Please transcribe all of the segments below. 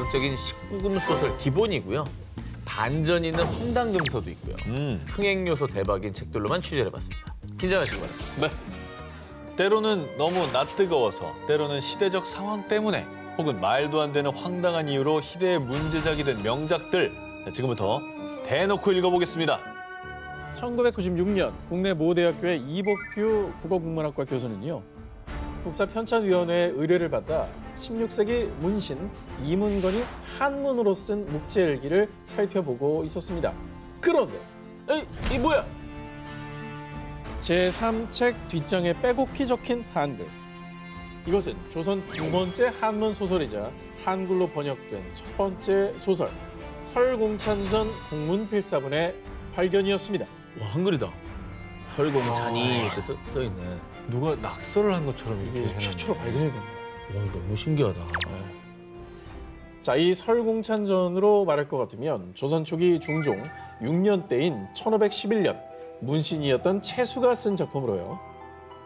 자극적인 19금 소설 기본이고요. 반전 있는 황당금서도 있고요. 흥행 요소 대박인 책들로만 취재를 해봤습니다. 긴장하시기 바랍니다. 네. 때로는 너무 낯뜨거워서, 때로는 시대적 상황 때문에, 혹은 말도 안 되는 황당한 이유로 희대의 문제작이 된 명작들. 자, 지금부터 대놓고 읽어보겠습니다. 1996년 국내 모 대학교의 이복규 국어국문학과 교수는요. 국사편찬위원회의 의뢰를 받아 16세기 문신 이문건이 한문으로 쓴 묵제일기를 살펴보고 있었습니다. 그런데 이 뭐야? 제3책 뒷장에 빼곡히 적힌 한글. 이것은 조선 두 번째 한문 소설이자 한글로 번역된 첫 번째 소설 설공찬전 국문필사본의 발견이었습니다. 와, 한글이다. 설공찬이 이렇게 써있네. 누가 낙서를 한 것처럼 이렇게 이게 최초로 발견이 됩니다. 와, 너무 신기하다. 자, 이 설공찬전으로 말할 것 같으면 조선 초기 중종 6년 때인 1511년 문신이었던 채수가 쓴 작품으로요.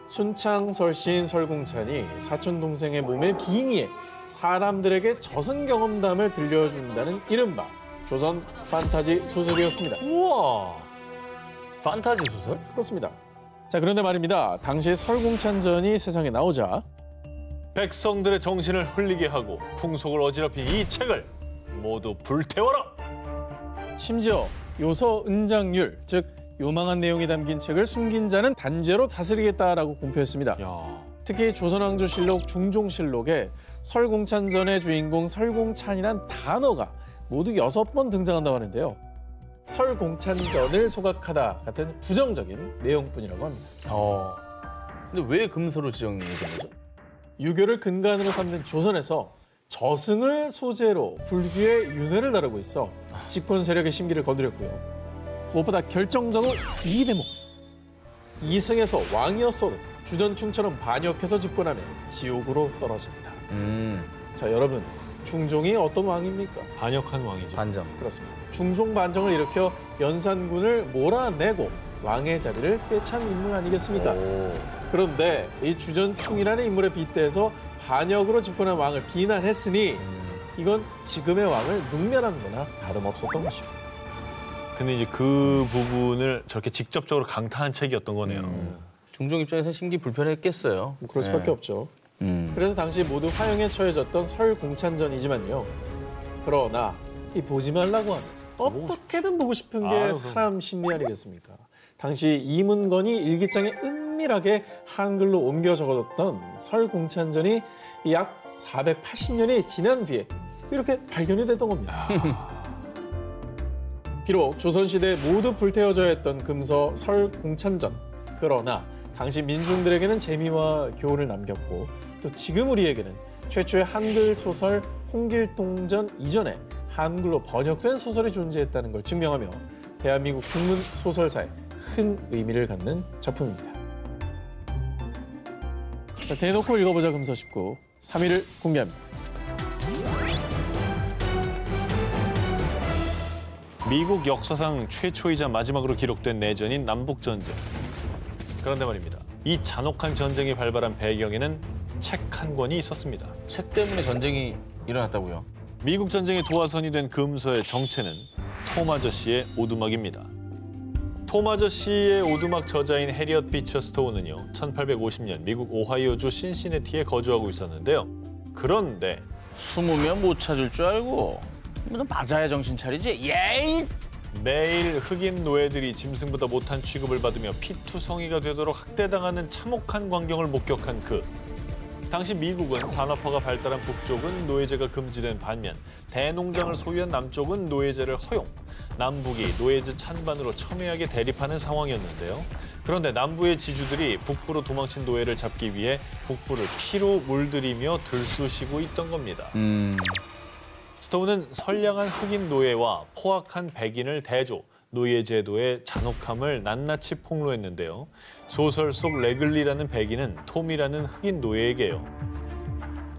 순창설시인 설공찬이 사촌 동생의 몸에 빙의해 사람들에게 저승 경험담을 들려준다는 이른바 조선 판타지 소설이었습니다. 우와! 판타지 소설? 그렇습니다. 자, 그런데 말입니다. 당시 설공찬전이 세상에 나오자 백성들의 정신을 흘리게 하고 풍속을 어지럽힌 이 책을 모두 불태워라! 심지어 요서 은장률, 즉 요망한 내용이 담긴 책을 숨긴 자는 단죄로 다스리겠다라고 공표했습니다. 야. 특히 조선왕조실록 중종실록에 설공찬전의 주인공 설공찬이란 단어가 모두 6번 등장한다고 하는데요. 설공찬전을 소각하다 같은 부정적인 내용뿐이라고 합니다. 근데 왜 금서로 지정이 된 거죠? 유교를 근간으로 삼는 조선에서 저승을 소재로 불교의 윤회를 다루고 있어 집권 세력의 심기를 거두렸고요. 무엇보다 결정적으로 이 대목. 이승에서 왕이었어도 주전충처럼 반역해서 집권하면 지옥으로 떨어진다. 자, 여러분, 중종이 어떤 왕입니까? 반역한 왕이죠. 반정. 그렇습니다. 중종 반정을 일으켜 연산군을 몰아내고 왕의 자리를 꿰찬 인물 아니겠습니까? 그런데 이 주전충이라는 인물에 빗대서 반역으로 집권한 왕을 비난했으니 이건 지금의 왕을 능멸한 거나 다름없었던 것이죠. 근데 이제 그 부분을 저렇게 직접적으로 강타한 책이었던 거네요. 중종 입장에서는 심기 불편했겠어요. 그럴 수밖에 없죠. 그래서 당시 모두 화형에 처해졌던 설공찬전이지만요. 그러나 이 보지 말라고 하면 어떻게든 보고 싶은 게 사람 심리 아니겠습니까? 당시 이문건이 일기장에 은밀하게 한글로 옮겨 적어뒀던 설공찬전이 약 480년이 지난 뒤에 이렇게 발견이 됐던 겁니다. 비록 조선시대에 모두 불태워져야 했던 금서 설공찬전. 그러나 당시 민중들에게는 재미와 교훈을 남겼고 또 지금 우리에게는 최초의 한글 소설 홍길동전 이전에 한글로 번역된 소설이 존재했다는 걸 증명하며 대한민국 국문 소설사에 큰 의미를 갖는 작품입니다. 자, 대놓고 읽어보자 금서 19, 3위를 공개합니다. 미국 역사상 최초이자 마지막으로 기록된 내전인 남북전쟁. 그런데 말입니다. 이 잔혹한 전쟁이 발발한 배경에는 책 한 권이 있었습니다. 책 때문에 전쟁이 일어났다고요? 미국 전쟁의 도화선이 된 금서의 정체는 톰 아저씨의 오두막입니다. 톰 아저씨의 오두막 저자인 해리엇 비처 스토우는요, 1850년 미국 오하이오주 신시내티에 거주하고 있었는데요. 그런데 숨으면 못 찾을 줄 알고 맞아야 정신 차리지. 예이! 매일 흑인 노예들이 짐승보다 못한 취급을 받으며 피투성이가 되도록 학대당하는 참혹한 광경을 목격한 그. 당시 미국은 산업화가 발달한 북쪽은 노예제가 금지된 반면 대농장을 소유한 남쪽은 노예제를 허용. 남북이 노예제 찬반으로 첨예하게 대립하는 상황이었는데요. 그런데 남부의 지주들이 북부로 도망친 노예를 잡기 위해 북부를 피로 물들이며 들쑤시고 있던 겁니다. 스토우는 선량한 흑인 노예와 포악한 백인을 대조, 노예 제도의 잔혹함을 낱낱이 폭로했는데요. 소설 속 레글리라는 백인은 톰이라는 흑인 노예에게요.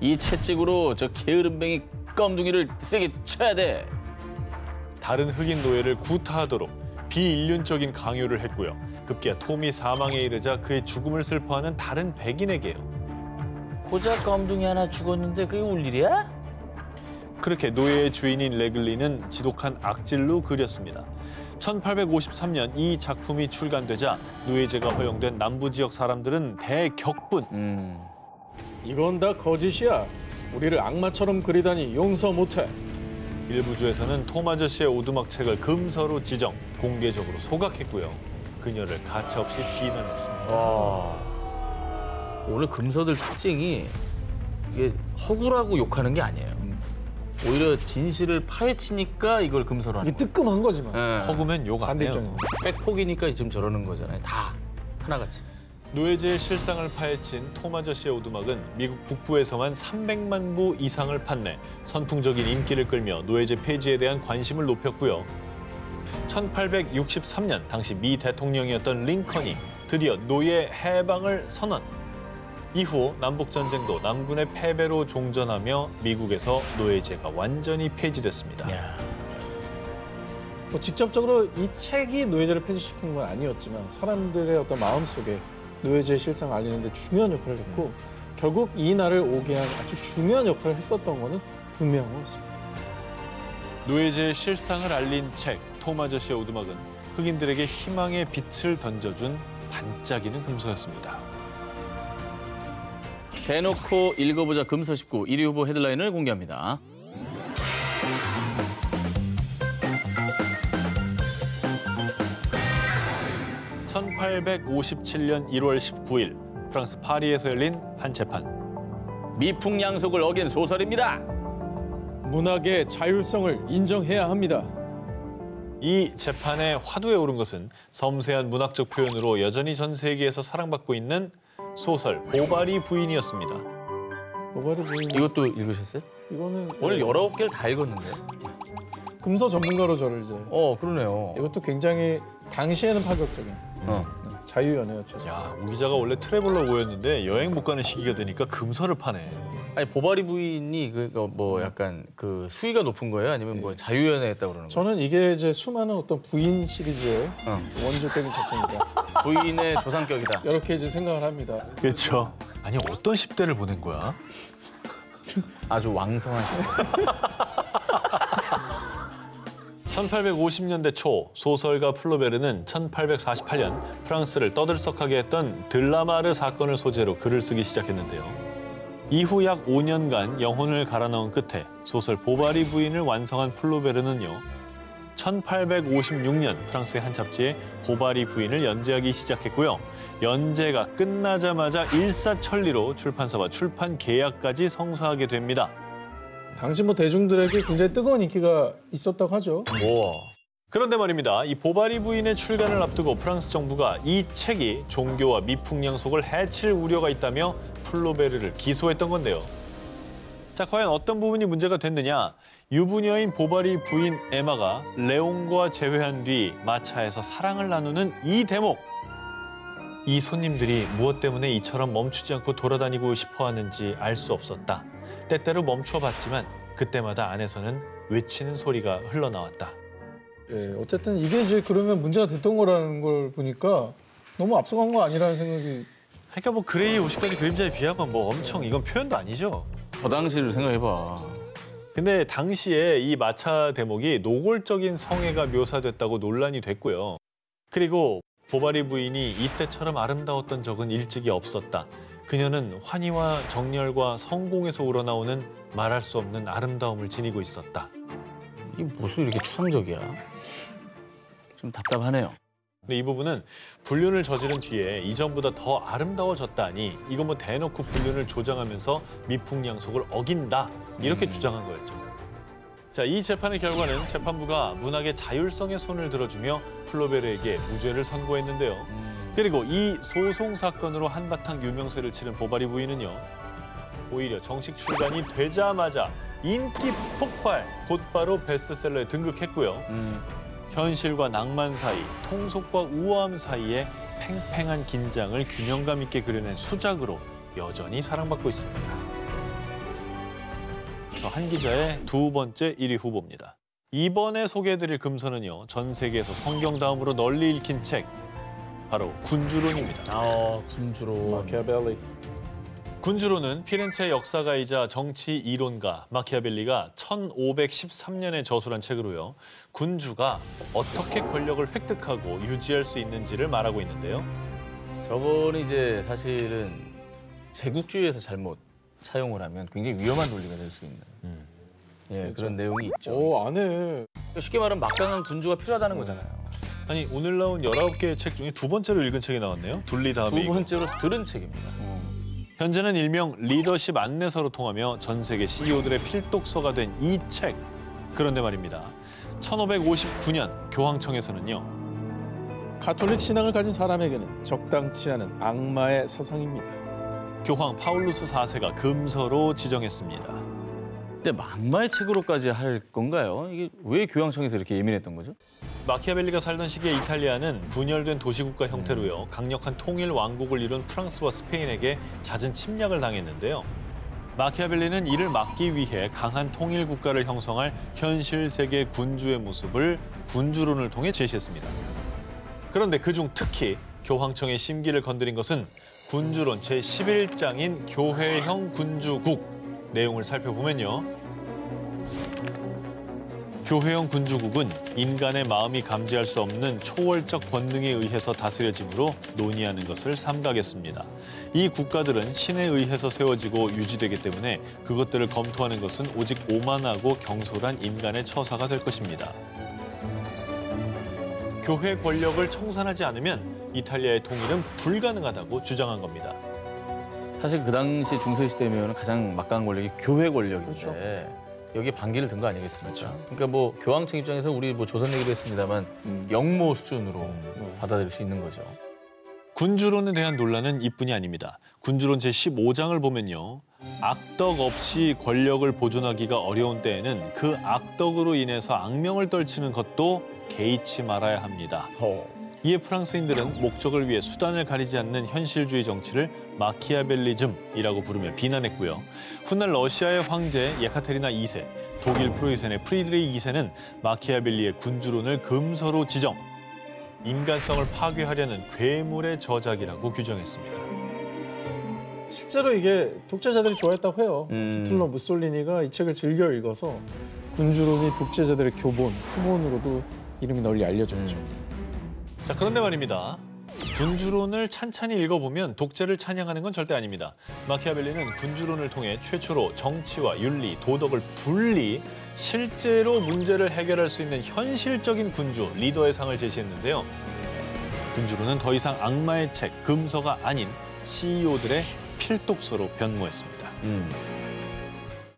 이 채찍으로 저 게으름뱅이 껌둥이를 세게 쳐야 돼. 다른 흑인 노예를 구타하도록 비인륜적인 강요를 했고요. 급기야 톰이 사망에 이르자 그의 죽음을 슬퍼하는 다른 백인에게요. 고작 껌둥이 하나 죽었는데 그게 울 일이야? 그렇게 노예의 주인인 레글리는 지독한 악질로 그렸습니다. 1853년 이 작품이 출간되자 노예제가 허용된 남부 지역 사람들은 대격분. 이건 다 거짓이야. 우리를 악마처럼 그리다니 용서 못해. 일부 주에서는 톰 아저씨의 오두막 책을 금서로 지정, 공개적으로 소각했고요. 그녀를 가차없이 비난했습니다. 오늘 금서들 특징이 이게 허구라고 욕하는 게 아니에요. 오히려 진실을 파헤치니까 이걸 금서로 하는 이게 뜨끔한 거지만. 거예요. 허구면 욕 안 반대 해요. 입장에서. 백폭이니까 지금 저러는 거잖아요. 다 하나같이. 노예제의 실상을 파헤친 톰 아저씨의 오두막은 미국 북부에서만 300만 부 이상을 판매, 선풍적인 인기를 끌며 노예제 폐지에 대한 관심을 높였고요. 1863년 당시 미 대통령이었던 링컨이 드디어 노예 해방을 선언. 이후 남북전쟁도 남군의 패배로 종전하며 미국에서 노예제가 완전히 폐지됐습니다. 뭐 직접적으로 이 책이 노예제를 폐지시킨 건 아니었지만 사람들의 어떤 마음속에 노예제의 실상을 알리는 데 중요한 역할을 했고 결국 이 날을 오게 한 아주 중요한 역할을 했었던 거는 분명한 것 같습니다. 노예제의 실상을 알린 책 톰 아저씨의 오두막은 흑인들에게 희망의 빛을 던져준 반짝이는 금서였습니다. 대놓고 읽어보자 금서 19 1위 후보 헤드라인을 공개합니다. (1857년 1월 19일) 프랑스 파리에서 열린 한 재판. 미풍양속을 어긴 소설입니다. 문학의 자율성을 인정해야 합니다. 이 재판의 화두에 오른 것은 섬세한 문학적 표현으로 여전히 전 세계에서 사랑받고 있는 소설 보바리 부인이었습니다. 보바리 부인 이것도 읽으셨어요? 이거는 오늘 19개를 다 읽었는데. 금서 전문가로 저를 이제 그러네요. 이것도 굉장히 당시에는 파격적인 자유연애였죠. 야, 오 기자가 원래 트래블러 고였는데 여행 못 가는 시기가 되니까 금서를 파네. 아니 보바리 부인이 뭐 약간 그 수위가 높은 거예요? 아니면 뭐 자유연애했다고 그러는 거예요? 저는 이게 이제 수많은 어떤 부인 시리즈의 원조적인 작품이다. 부인의 조상격이다. 이렇게 이제 생각을 합니다. 그렇죠. 아니 어떤 10대를 보낸 거야? 아주 왕성한 1850년대 초 소설가 플로베르는 1848년 프랑스를 떠들썩하게 했던 들라마르 사건을 소재로 글을 쓰기 시작했는데요. 이후 약 5년간 영혼을 갈아넣은 끝에 소설 보바리 부인을 완성한 플로베르는요. 1856년 프랑스의 한 잡지에 보바리 부인을 연재하기 시작했고요. 연재가 끝나자마자 일사천리로 출판사와 출판 계약까지 성사하게 됩니다. 당시 뭐 대중들에게 굉장히 뜨거운 인기가 있었다고 하죠. 그런데 말입니다. 이 보바리 부인의 출간을 앞두고 프랑스 정부가 이 책이 종교와 미풍양속을 해칠 우려가 있다며 플로베르를 기소했던 건데요. 자, 과연 어떤 부분이 문제가 됐느냐? 유부녀인 보바리 부인 에마가 레옹과 재회한 뒤 마차에서 사랑을 나누는 이 대목. 이 손님들이 무엇 때문에 이처럼 멈추지 않고 돌아다니고 싶어하는지 알 수 없었다. 때때로 멈춰봤지만 그때마다 안에서는 외치는 소리가 흘러나왔다. 예, 어쨌든 이게 이제 그러면 문제가 됐던 거라는 걸 보니까 너무 앞서간 거 아니라는 생각이. 그러니까 뭐 그레이 50가지 그림자에 비하면 뭐 엄청 이건 표현도 아니죠. 저 당시를 생각해봐. 근데 당시에 이 마차 대목이 노골적인 성애가 묘사됐다고 논란이 됐고요. 그리고 보바리 부인이 이때처럼 아름다웠던 적은 일찍이 없었다. 그녀는 환희와 정열과 성공에서 우러나오는 말할 수 없는 아름다움을 지니고 있었다. 이게 무슨 이렇게 추상적이야? 좀 답답하네요. 근데 이 부분은 불륜을 저지른 뒤에 이전보다 더 아름다워졌다니 이거 뭐 대놓고 불륜을 조장하면서 미풍양속을 어긴다 이렇게 주장한 거였죠. 자, 이 재판의 결과는 재판부가 문학의 자율성에 손을 들어주며 플로베르에게 무죄를 선고했는데요. 그리고 이 소송 사건으로 한바탕 유명세를 치른 보바리 부인은요. 오히려 정식 출간이 되자마자 인기 폭발, 곧바로 베스트셀러에 등극했고요. 현실과 낭만 사이, 통속과 우아함 사이에 팽팽한 긴장을 균형감 있게 그려낸 수작으로 여전히 사랑받고 있습니다. 한 기자의 두 번째 1위 후보입니다. 이번에 소개해드릴 금서는요. 전 세계에서 성경 다음으로 널리 읽힌 책, 바로 군주론입니다. 군주론. 마키아벨리. 군주로는 피렌체의 역사가이자 정치 이론가 마키아벨리가 1513년에 저술한 책으로요. 군주가 어떻게 권력을 획득하고 유지할 수 있는지를 말하고 있는데요. 저거는 이제 사실은 제국주의에서 잘못 사용을 하면 굉장히 위험한 논리가 될 수 있는 예, 그런 내용이 있죠. 오, 안해. 쉽게 말하면 막강한 군주가 필요하다는 거잖아요. 아니 오늘 나온 19개의 책 중에 두 번째로 읽은 책이 나왔네요. 둘리 다음에 두 이거. 번째로 들은 책입니다. 현재는 일명 리더십 안내서로 통하며 전 세계 CEO들의 필독서가 된 이 책. 그런데 말입니다. 1559년 교황청에서는요. 가톨릭 신앙을 가진 사람에게는 적당치 않은 악마의 사상입니다. 교황 파울루스 4세가 금서로 지정했습니다. 근데 악마의 책으로까지 할 건가요? 이게 왜 교황청에서 이렇게 예민했던 거죠? 마키아벨리가 살던 시기에 이탈리아는 분열된 도시국가 형태로요. 강력한 통일 왕국을 이룬 프랑스와 스페인에게 잦은 침략을 당했는데요. 마키아벨리는 이를 막기 위해 강한 통일 국가를 형성할 현실 세계 군주의 모습을 군주론을 통해 제시했습니다. 그런데 그중 특히 교황청의 심기를 건드린 것은 군주론 제11장인 교회형 군주국. 내용을 살펴보면요. 교회형 군주국은 인간의 마음이 감지할 수 없는 초월적 권능에 의해서 다스려짐으로 논의하는 것을 삼가겠습니다. 이 국가들은 신에 의해서 세워지고 유지되기 때문에 그것들을 검토하는 것은 오직 오만하고 경솔한 인간의 처사가 될 것입니다. 교회 권력을 청산하지 않으면 이탈리아의 통일은 불가능하다고 주장한 겁니다. 사실 그 당시 중세시대면 가장 막강한 권력이 교회 권력인데 그렇죠. 여기에 반기를 든 거 아니겠습니까? 그러니까 뭐 교황청 입장에서 우리 뭐 조선 얘기도 했습니다만 영모 수준으로 받아들일 수 있는 거죠. 군주론에 대한 논란은 이뿐이 아닙니다. 군주론 제15장을 보면요. 악덕 없이 권력을 보존하기가 어려운 때에는 그 악덕으로 인해서 악명을 떨치는 것도 개의치 말아야 합니다. 이에 프랑스인들은 목적을 위해 수단을 가리지 않는 현실주의 정치를 마키아벨리즘이라고 부르며 비난했고요. 훗날 러시아의 황제 예카테리나 2세, 독일 프로이센의 프리드리히 2세는 마키아벨리의 군주론을 금서로 지정, 인간성을 파괴하려는 괴물의 저작이라고 규정했습니다. 실제로 이게 독재자들이 좋아했다고 해요. 히틀러, 무솔리니가 이 책을 즐겨 읽어서 군주론이 독재자들의 교본, 후본으로도 이름이 널리 알려졌죠. 자, 그런데 말입니다. 군주론을 찬찬히 읽어보면 독재를 찬양하는 건 절대 아닙니다. 마키아벨리는 군주론을 통해 최초로 정치와 윤리, 도덕을 분리, 실제로 문제를 해결할 수 있는 현실적인 군주, 리더의 상을 제시했는데요. 군주론은 더 이상 악마의 책, 금서가 아닌 CEO들의 필독서로 변모했습니다.